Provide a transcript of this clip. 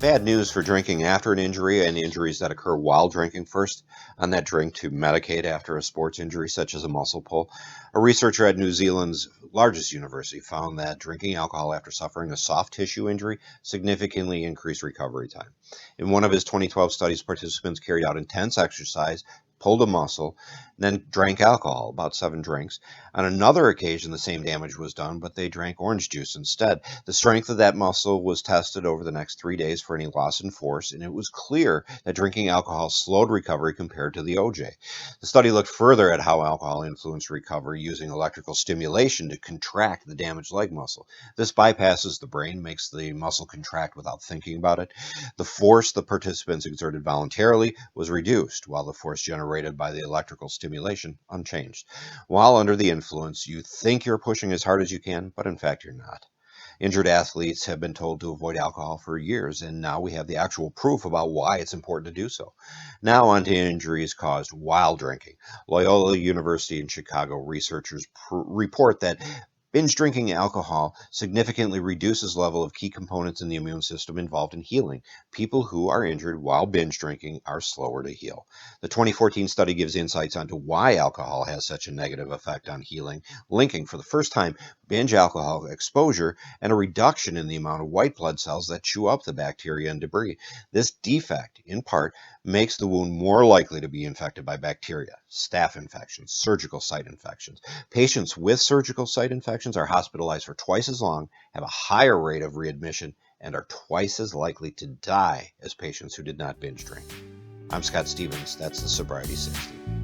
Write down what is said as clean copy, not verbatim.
Bad news for drinking after an injury and injuries that occur while drinking. First, on that drink to medicate after a sports injury, such as a muscle pull. A researcher at New Zealand's largest university found that drinking alcohol after suffering a soft tissue injury significantly increased recovery time. In one of his 2012 studies, participants carried out intense exercise, pulled a muscle, then drank alcohol, about 7 drinks. On another occasion, the same damage was done, but they drank orange juice instead. The strength of that muscle was tested over the next 3 days for any loss in force, and it was clear that drinking alcohol slowed recovery compared to the OJ. The study looked further at how alcohol influenced recovery using electrical stimulation to contract the damaged leg muscle. This bypasses the brain, makes the muscle contract without thinking about it. The force the participants exerted voluntarily was reduced, while the force generated by the electrical stimulation unchanged. While under the influence, you think you're pushing as hard as you can, but in fact you're not. Injured athletes have been told to avoid alcohol for years, and now we have the actual proof about why it's important to do so. Now on to injuries caused while drinking. Loyola University in Chicago researchers report that binge drinking alcohol significantly reduces level of key components in the immune system involved in healing. People who are injured while binge drinking are slower to heal. The 2014 study gives insights onto why alcohol has such a negative effect on healing, linking for the first time binge alcohol exposure and a reduction in the amount of white blood cells that chew up the bacteria and debris. This defect, in part, makes the wound more likely to be infected by bacteria, staph infections, surgical site infections. Patients with surgical site infections are hospitalized for twice as long, have a higher rate of readmission, and are twice as likely to die as patients who did not binge drink. I'm Scott Stevens. That's the Sobriety 60.